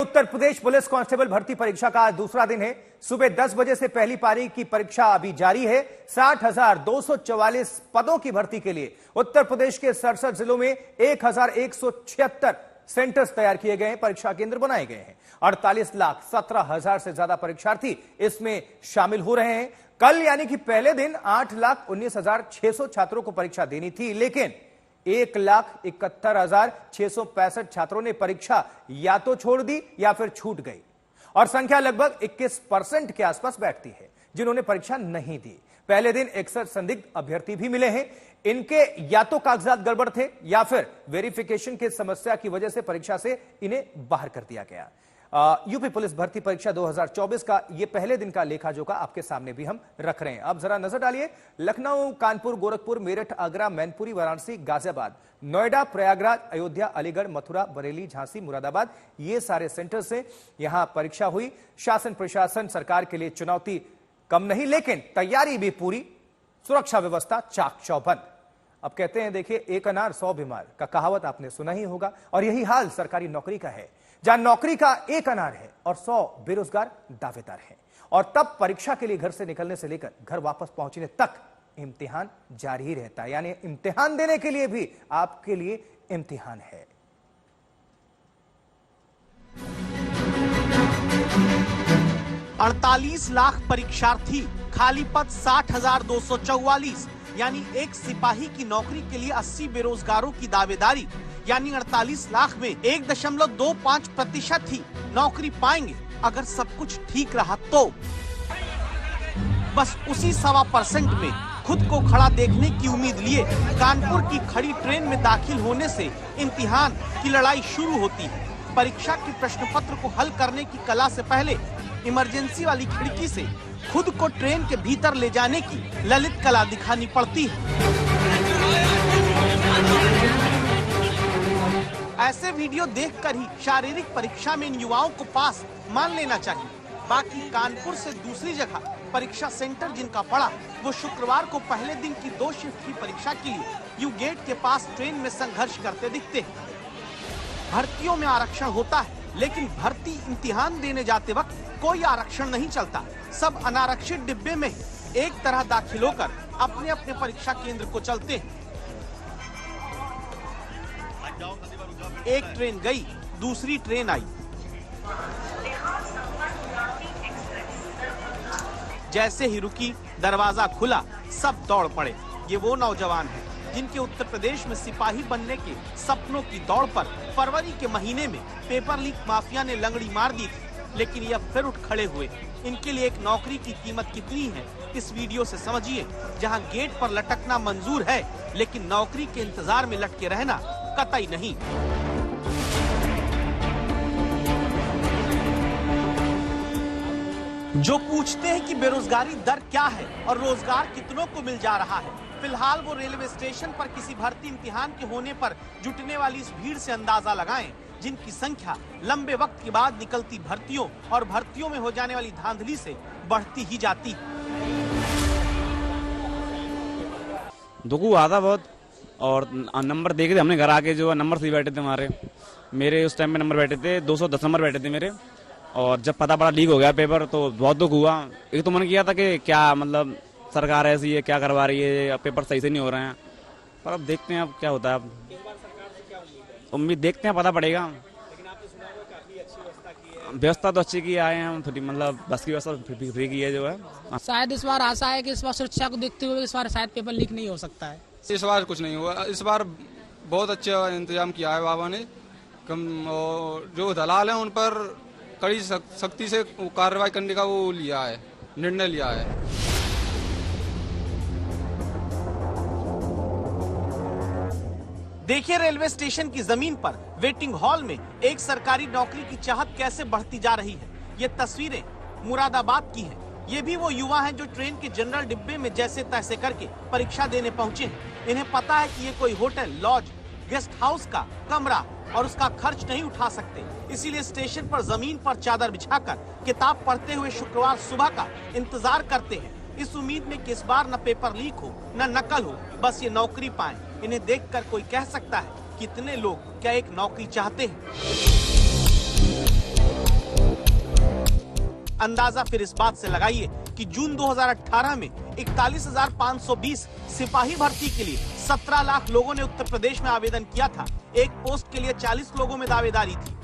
Uttar Pradesh police constable भर्ती परीक्षा का आज दूसरा दिन है। सुबह 10 बजे से पहली पारी की परीक्षा अभी जारी है। 60,244 पदों की भर्ती के लिए उत्तर प्रदेश के 67 जिलों में 1,176 सेंटर्स तैयार किए गए हैं, परीक्षा केंद्र बनाए गए हैं। 48,17,000 से ज्यादा परीक्षार्थी इसमें शामिल हो रहे हैं। कल यानी कि पहले दिन 8,19,600 छात्रों को परीक्षा देनी थी, लेकिन 1,71,665 छात्रों ने परीक्षा या तो छोड़ दी या फिर छूट गई, और संख्या लगभग 21% के आसपास बैठती है जिन्होंने परीक्षा नहीं दी। पहले दिन 61 संदिग्ध अभ्यर्थी भी मिले हैं। इनके या तो कागजात गड़बड़ थे या फिर वेरिफिकेशन की समस्या की वजह से परीक्षा से इन्हें बाहर कर दिया गया। यूपी पुलिस भर्ती परीक्षा 2024 का यह पहले दिन का लेखा जोखा आपके सामने भी हम रख रहे हैं। अब जरा नजर डालिए लखनऊ, कानपुर, गोरखपुर, मेरठ, आगरा, मैनपुरी, वाराणसी, गाजियाबाद, नोएडा, प्रयागराज, अयोध्या, अलीगढ़, मथुरा, बरेली, झांसी, मुरादाबाद, ये सारे सेंटर से यहां परीक्षा हुई। शासन प्रशासन सरकार के लिए चुनौती कम नहीं, लेकिन तैयारी भी पूरी, सुरक्षा व्यवस्था चाक चौबंद। अब कहते हैं देखिए, एक अनार 100 बीमार का कहावत आपने सुना ही होगा, और यही हाल सरकारी नौकरी का है, जहां नौकरी का एक अनार है और 100 बेरोजगार दावेदार हैं। और तब परीक्षा के लिए घर से निकलने से लेकर घर वापस पहुंचने तक इम्तिहान जारी ही रहता है, यानी इम्तिहान देने के लिए भी आपके लिए इम्तिहान है। अड़तालीस लाख परीक्षार्थी, खाली पद 60,244, यानी एक सिपाही की नौकरी के लिए 80 बेरोजगारों की दावेदारी, यानी 48 लाख में 1.25% ही नौकरी पाएंगे अगर सब कुछ ठीक रहा तो। बस उसी 1.25% में खुद को खड़ा देखने की उम्मीद लिए कानपुर की खड़ी ट्रेन में दाखिल होने से इम्तिहान की लड़ाई शुरू होती है। परीक्षा के प्रश्न पत्र को हल करने की कला से पहले इमरजेंसी वाली खिड़की से खुद को ट्रेन के भीतर ले जाने की ललित कला दिखानी पड़ती है। ऐसे वीडियो देखकर ही शारीरिक परीक्षा में इन युवाओं को पास मान लेना चाहिए। बाकी कानपुर से दूसरी जगह परीक्षा सेंटर जिनका पड़ा, वो शुक्रवार को पहले दिन की 2 शिफ्ट की परीक्षा के लिए यू गेट के पास ट्रेन में संघर्ष करते दिखते हैं। भर्तियों में आरक्षण होता है, लेकिन भर्ती इम्तिहान देने जाते वक्त कोई आरक्षण नहीं चलता। सब अनारक्षित डिब्बे में एक तरह दाखिल होकर अपने अपने परीक्षा केंद्र को चलते हैं। एक ट्रेन गई, दूसरी ट्रेन आई। जैसे ही रुकी, दरवाजा खुला, सब दौड़ पड़े। ये वो नौजवान हैं जिनके उत्तर प्रदेश में सिपाही बनने के सपनों की दौड़ पर फरवरी के महीने में पेपर लीक माफिया ने लंगड़ी मार दी थी, लेकिन ये अब फिर उठ खड़े हुए। इनके लिए एक नौकरी की कीमत कितनी है, इस वीडियो से समझिए। जहां गेट पर लटकना मंजूर है, लेकिन नौकरी के इंतजार में लटके रहना कतई नहीं। जो पूछते हैं कि बेरोजगारी दर क्या है और रोजगार कितनों को मिल जा रहा है, फिलहाल वो रेलवे स्टेशन पर किसी भर्ती इम्तिहान के होने पर जुटने वाली इस भीड़ से अंदाजा लगाएं, जिनकी संख्या लंबे वक्त के बाद निकलती भर्तियों और भर्तियों में हो जाने वाली धांधली से बढ़ती ही जाती है। दुखू आता बहुत, और नंबर देखे थे हमने घर आके, जो नंबर सही बैठे थे हमारे। मेरे उस टाइम में नंबर बैठे थे 210 नंबर बैठे थे मेरे, और जब पता पड़ा लीक हो गया पेपर तो बहुत दुख हुआ। एक तो मन किया था कि क्या मतलब सरकार ऐसी है, क्या करवा रही है, पेपर सही से नहीं हो रहे हैं, पर अब देखते हैं अब क्या होता है। अब उम्मीद देखते हैं, पता पड़ेगा। व्यवस्था तो अच्छी की आए हैं, थोड़ी मतलब बस की व्यवस्था फ्री की है जो है। शायद इस बार आशा है कि इस बार सुरक्षा को देखते हुए इस बार शायद पेपर लीक नहीं हो सकता है। इस बार कुछ नहीं हुआ, इस बार बहुत अच्छा इंतजाम किया है बाबा ने। और जो दलाल हैं उन पर कड़ी सख्ती से कार्रवाई करने का वो लिया है, निर्णय लिया है। देखिए रेलवे स्टेशन की जमीन पर वेटिंग हॉल में एक सरकारी नौकरी की चाहत कैसे बढ़ती जा रही है। ये तस्वीरें मुरादाबाद की हैं। ये भी वो युवा हैं जो ट्रेन के जनरल डिब्बे में जैसे तैसे करके परीक्षा देने पहुंचे हैं। इन्हें पता है कि ये कोई होटल, लॉज, गेस्ट हाउस का कमरा और उसका खर्च नहीं उठा सकते, इसीलिए स्टेशन पर जमीन पर चादर बिछाकर किताब पढ़ते हुए शुक्रवार सुबह का इंतजार करते हैं, इस उम्मीद में कि इस बार न पेपर लीक हो न नकल हो, बस ये नौकरी पाएं। इन्हें देखकर कोई कह सकता है कितने लोग क्या एक नौकरी चाहते हैं। अंदाजा फिर इस बात से लगाइए कि जून 2018 में 41,520 सिपाही भर्ती के लिए 17 लाख लोगों ने उत्तर प्रदेश में आवेदन किया था। एक पोस्ट के लिए 40 लोगों में दावेदारी थी।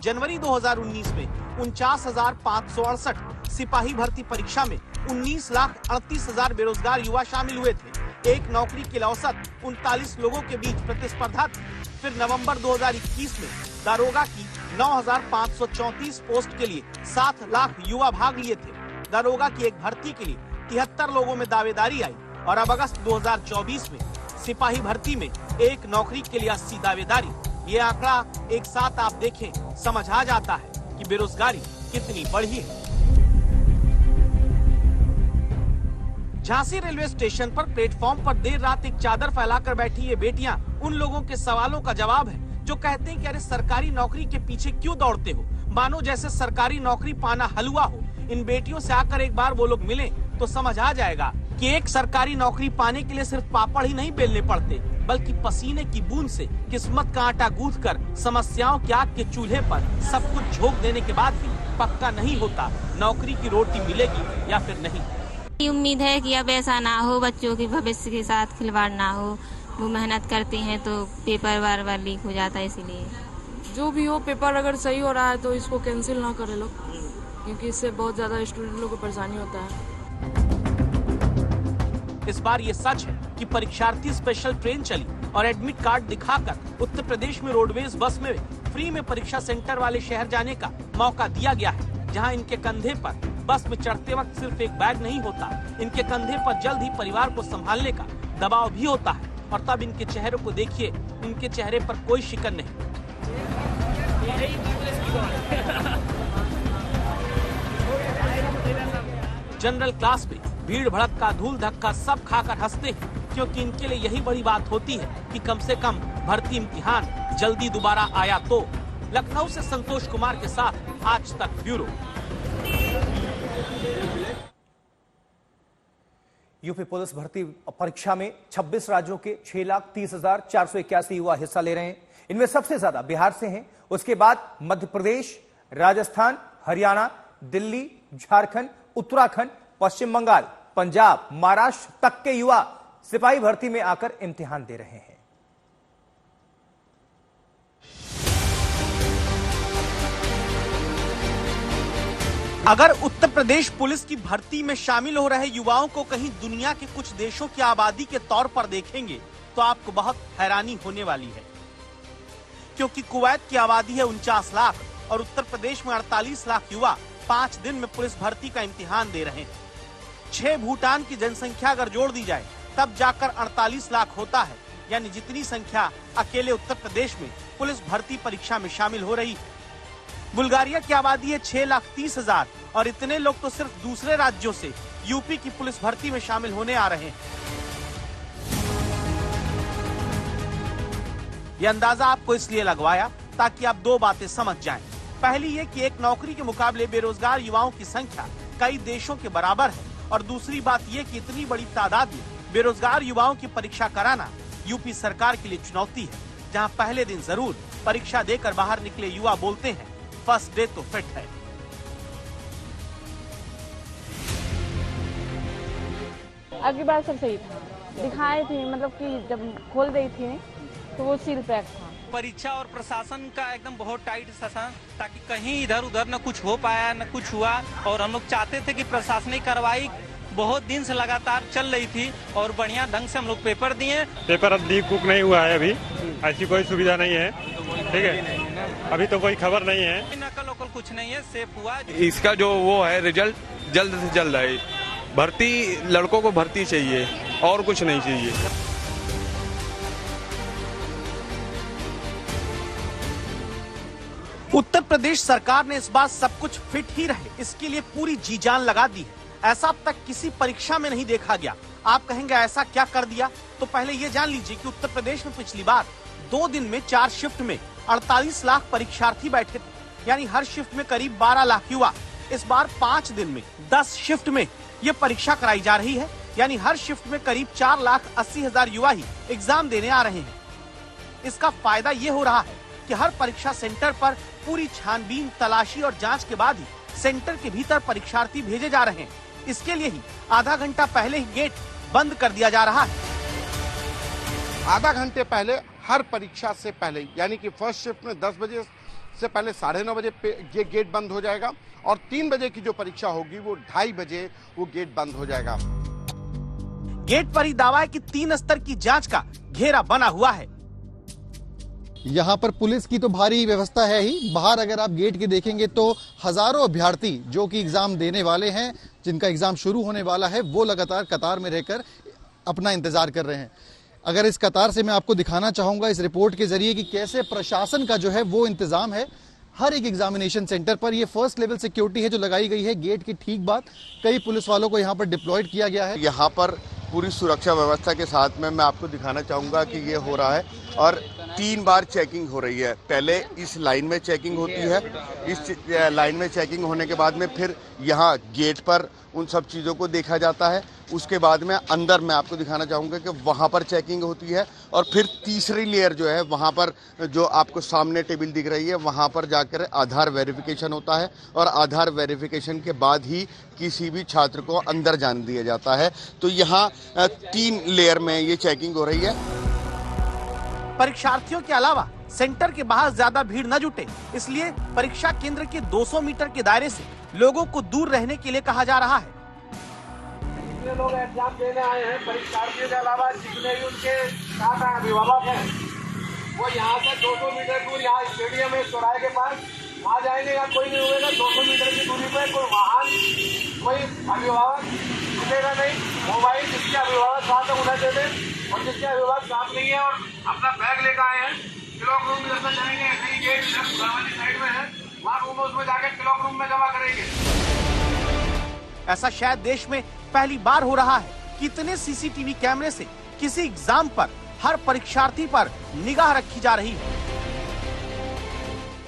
जनवरी 2019 में 49,568 सिपाही भर्ती परीक्षा में 19,38,000 बेरोजगार युवा शामिल हुए थे। एक नौकरी के लिए औसत 39 लोगों के बीच प्रतिस्पर्धा थी। फिर नवंबर 2021 में दारोगा की 9,534 पोस्ट के लिए 7 लाख युवा भाग लिए थे। दारोगा की एक भर्ती के लिए 73 लोगों में दावेदारी आई और अब अगस्त 2024 में सिपाही भर्ती में एक नौकरी के लिए 80 दावेदारी। ये आंकड़ा एक साथ आप देखें, समझ आ जाता है कि बेरोजगारी कितनी बढ़ी है। झांसी रेलवे स्टेशन पर प्लेटफॉर्म पर देर रात एक चादर फैलाकर बैठी ये बेटियां उन लोगों के सवालों का जवाब है जो कहते हैं कि अरे सरकारी नौकरी के पीछे क्यों दौड़ते हो, मानो जैसे सरकारी नौकरी पाना हलवा हो। इन बेटियों से आकर एक बार वो लोग मिलें तो समझ आ जाएगा कि एक सरकारी नौकरी पाने के लिए सिर्फ पापड़ ही नहीं बेलने पड़ते, बल्कि पसीने की बूंद से किस्मत का आटा गूंथ कर समस्याओं के आग के चूल्हे पर सब कुछ झोंक देने के बाद भी पक्का नहीं होता नौकरी की रोटी मिलेगी या फिर नहीं। उम्मीद है कि अब ऐसा ना हो, बच्चों के भविष्य के साथ खिलवाड़ ना हो। वो मेहनत करती हैं तो पेपर बार बार लीक हो जाता है, इसीलिए जो भी हो पेपर अगर सही हो रहा है तो इसको कैंसिल ना करे लोग, क्योंकि इससे बहुत ज्यादा स्टूडेंट लोगों को परेशानी होता है। इस बार ये सच है कि परीक्षार्थी स्पेशल ट्रेन चली और एडमिट कार्ड दिखाकर उत्तर प्रदेश में रोडवेज बस में फ्री में परीक्षा सेंटर वाले शहर जाने का मौका दिया गया है, जहां इनके कंधे पर बस में चढ़ते वक्त सिर्फ एक बैग नहीं होता, इनके कंधे पर जल्द ही परिवार को संभालने का दबाव भी होता है। और तब इनके चेहरों को देखिए, इनके चेहरे पर कोई शिकन नहीं। जनरल क्लास में भीड़ भड़क्का धूल धक्का सब खाकर हंसते हैं, क्योंकि इनके लिए यही बड़ी बात होती है कि कम से कम भर्ती इम्तिहान जल्दी दोबारा आया तो। लखनऊ से संतोष कुमार के साथ आज तक ब्यूरो। यूपी पुलिस भर्ती परीक्षा में 26 राज्यों के 6,30,481 युवा हिस्सा ले रहे हैं। इनमें सबसे ज्यादा बिहार से हैं, उसके बाद मध्य प्रदेश, राजस्थान, हरियाणा, दिल्ली, झारखंड, उत्तराखंड, पश्चिम बंगाल, पंजाब, महाराष्ट्र तक के युवा सिपाही भर्ती में आकर इम्तिहान दे रहे हैं। अगर उत्तर प्रदेश पुलिस की भर्ती में शामिल हो रहे युवाओं को कहीं दुनिया के कुछ देशों की आबादी के तौर पर देखेंगे तो आपको बहुत हैरानी होने वाली है, क्योंकि कुवैत की आबादी है 49 लाख और उत्तर प्रदेश में 48 लाख युवा 5 दिन में पुलिस भर्ती का इम्तिहान दे रहे हैं। 6 भूटान की जनसंख्या अगर जोड़ दी जाए तब जाकर 48 लाख होता है, यानी जितनी संख्या अकेले उत्तर प्रदेश में पुलिस भर्ती परीक्षा में शामिल हो रही है। बुल्गारिया की आबादी है 6,30,000 और इतने लोग तो सिर्फ दूसरे राज्यों से यूपी की पुलिस भर्ती में शामिल होने आ रहे हैं। यह अंदाजा आपको इसलिए लगवाया ताकि आप दो बातें समझ जाएं। पहली ये कि एक नौकरी के मुकाबले बेरोजगार युवाओं की संख्या कई देशों के बराबर है, और दूसरी बात ये कि इतनी बड़ी तादाद में बेरोजगार युवाओं की परीक्षा कराना यूपी सरकार के लिए चुनौती है, जहां पहले दिन जरूर परीक्षा देकर बाहर निकले युवा बोलते हैं फर्स्ट डे तो फिट है। अगली बार सब सही था, दिखाए थे, मतलब कि जब खोल रही थी तो वो सील पैक था। परीक्षा और प्रशासन का एकदम बहुत टाइट शासन, ताकि कहीं इधर उधर न कुछ हो पाया न कुछ हुआ। और हम लोग चाहते थे कि प्रशासनिक कार्रवाई बहुत दिन से लगातार चल रही थी और बढ़िया ढंग से हम लोग पेपर दिए। पेपर अब लीक कुक नहीं हुआ है, अभी ऐसी कोई सुविधा नहीं है, ठीक है। अभी तो कोई खबर नहीं है, नकल वकल कुछ नहीं है, सेफ हुआ। इसका जो वो है रिजल्ट जल्द से जल्द है। भर्ती लड़कों को भर्ती चाहिए और कुछ नहीं चाहिए। उत्तर प्रदेश सरकार ने इस बार सब कुछ फिट ही रहे इसके लिए पूरी जी जान लगा दी है। ऐसा अब तक किसी परीक्षा में नहीं देखा गया। आप कहेंगे ऐसा क्या कर दिया, तो पहले ये जान लीजिए कि उत्तर प्रदेश में पिछली बार 2 दिन में 4 शिफ्ट में 48 लाख परीक्षार्थी बैठे थे, यानी हर शिफ्ट में करीब 12 लाख युवा। इस बार 5 दिन में 10 शिफ्ट में ये परीक्षा कराई जा रही है, यानी हर शिफ्ट में करीब 4,80,000 युवा ही एग्जाम देने आ रहे हैं। इसका फायदा ये हो रहा है कि हर परीक्षा सेंटर पर पूरी छानबीन, तलाशी और जांच के बाद ही सेंटर के भीतर परीक्षार्थी भेजे जा रहे हैं। इसके लिए ही आधा घंटा पहले ही गेट बंद कर दिया जा रहा है। आधा घंटे पहले हर परीक्षा से पहले यानी कि फर्स्ट शिफ्ट में 10 बजे से पहले 9:30 बजे ये गेट बंद हो जाएगा और 3 बजे की जो परीक्षा होगी वो 2:30 बजे वो गेट बंद हो जाएगा। गेट पर ही दावा है कि 3 स्तर की जांच का घेरा बना हुआ है। यहाँ पर पुलिस की तो भारी व्यवस्था है ही। बाहर अगर आप गेट के देखेंगे तो हजारों अभ्यर्थी जो कि एग्जाम देने वाले हैं, जिनका एग्जाम शुरू होने वाला है, वो लगातार कतार में रहकर अपना इंतजार कर रहे हैं। अगर इस कतार से मैं आपको दिखाना चाहूंगा इस रिपोर्ट के जरिए कि कैसे प्रशासन का जो है वो इंतजाम है हर एक एग्जामिनेशन सेंटर पर। ये फर्स्ट लेवल सिक्योरिटी है जो लगाई गई है गेट की ठीक बाद। कई पुलिस वालों को यहाँ पर डिप्लॉयड किया गया है। यहाँ पर पूरी सुरक्षा व्यवस्था के साथ में मैं आपको दिखाना चाहूंगा कि ये हो रहा है और 3 बार चेकिंग हो रही है। पहले इस लाइन में चेकिंग होती है, इस लाइन में चेकिंग होने के बाद में फिर यहाँ गेट पर उन सब चीज़ों को देखा जाता है। उसके बाद में अंदर मैं आपको दिखाना चाहूँगा कि वहाँ पर चेकिंग होती है और फिर तीसरी लेयर जो है वहाँ पर जो आपको सामने टेबल दिख रही है वहाँ पर जाकर आधार वेरिफिकेशन होता है और आधार वेरिफिकेशन के बाद ही किसी भी छात्र को अंदर जाने दिया जाता है। तो यहाँ 3 लेयर में ये चेकिंग हो रही है। परीक्षार्थियों के अलावा सेंटर के बाहर ज्यादा भीड़ न जुटे, इसलिए परीक्षा केंद्र के 200 मीटर के दायरे से लोगों को दूर रहने के लिए कहा जा रहा है। जितने लोग एग्जाम देने आए हैं, परीक्षार्थियों के अलावा जितने भी उनके साथ अभिभावक हैं, वो यहाँ से 200 मीटर दूर यहाँ स्टेडियम है चौराहे के पास आ जाएंगे। या कोई नहीं होगा 200 मीटर की दूरी पे कोई वाहन, कोई अभिभावक मिलेगा नहीं। मोबाइल जिसके अभिभावक साथ है उन्हें दे दें और जिसके अभिभावक साथ नहीं है और अपना बैग लेकर आए हैं, क्लॉक रूम में जैसा जाएंगे ऐसे ही गेट साइड में है, वहाँ रूम उसमें जाकर क्लॉक रूम में जमा करेंगे। ऐसा शायद देश में पहली बार हो रहा है कि इतने सीसीटीवी कैमरे से किसी एग्जाम पर हर परीक्षार्थी पर निगाह रखी जा रही है।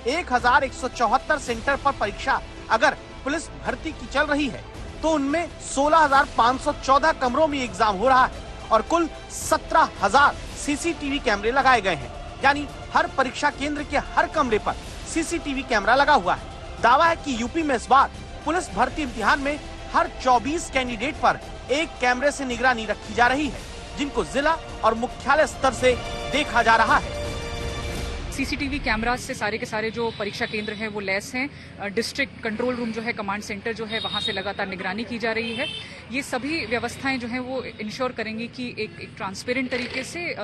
1174 सेंटर पर परीक्षा अगर पुलिस भर्ती की चल रही है तो उनमें 16,514 कमरों में एग्जाम हो रहा है और कुल 17,000 सीसीटीवी कैमरे लगाए गए हैं। यानी हर परीक्षा केंद्र के हर कमरे पर सीसीटीवी कैमरा लगा हुआ है। दावा है कि यूपी में इस बार पुलिस भर्ती इम्तिहान में हर 24 कैंडिडेट पर एक कैमरे से निगरानी रखी जा रही है, जिनको जिला और मुख्यालय स्तर से देखा जा रहा है। सीसीटीवी कैमरा से सारे के सारे जो परीक्षा केंद्र हैं वो लैस हैं। डिस्ट्रिक्ट कंट्रोल रूम जो है, कमांड सेंटर जो है, वहां से लगातार निगरानी की जा रही है। ये सभी व्यवस्थाएं जो हैं वो इंश्योर करेंगी कि एक ट्रांसपेरेंट तरीके से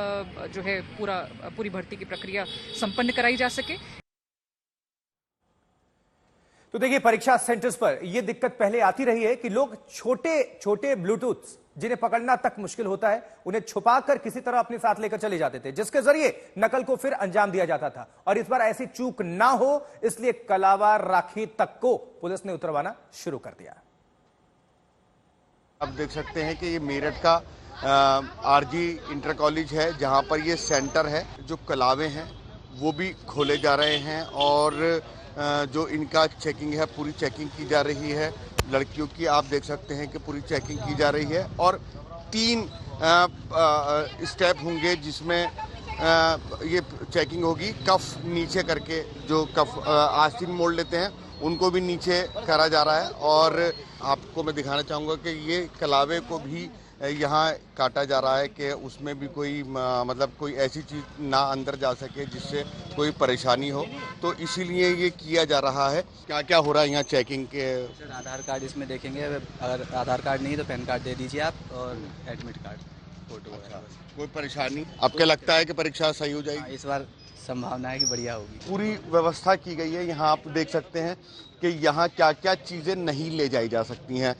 जो है पूरी भर्ती की प्रक्रिया संपन्न कराई जा सके। तो देखिए, परीक्षा सेंटर्स पर यह दिक्कत पहले आती रही है कि लोग छोटे छोटे ब्लूटूथ जिन्हें पकड़ना तक मुश्किल होता है उन्हें छुपाकर किसी तरह अपने साथ लेकर चले जाते थे, जिसके जरिए नकल को फिर अंजाम दिया जाता था। और इस बार ऐसी चूक ना हो इसलिए कलावा राखी तक को पुलिस ने उतरवाना शुरू कर दिया। आप देख सकते हैं कि ये मेरठ का आरजी इंटर कॉलेज है जहां पर ये सेंटर है। जो कलावे हैं वो भी खोले जा रहे हैं और जो इनका चेकिंग है पूरी चेकिंग की जा रही है। लड़कियों की आप देख सकते हैं कि पूरी चेकिंग की जा रही है और 3 स्टेप होंगे जिसमें ये चेकिंग होगी। कफ नीचे करके जो कफ आस्तीन मोड़ लेते हैं उनको भी नीचे करा जा रहा है और आपको मैं दिखाना चाहूँगा कि ये कलावे को भी यहाँ काटा जा रहा है कि उसमें भी कोई मतलब कोई ऐसी चीज़ ना अंदर जा सके जिससे कोई परेशानी हो, तो इसीलिए ये किया जा रहा है। क्या क्या हो रहा है यहाँ चेकिंग के? आधार कार्ड इसमें देखेंगे, अगर आधार कार्ड नहीं तो पैन कार्ड दे दीजिए आप और एडमिट कार्ड, फोटो। कोई परेशानी आपको लगता है कि परीक्षा सही हो जाएगी? इस बार संभावना है कि बढ़िया होगी। पूरी व्यवस्था की गई है। यहाँ आप देख सकते हैं कि यहाँ क्या क्या चीज़ें नहीं ले जाई जा सकती हैं।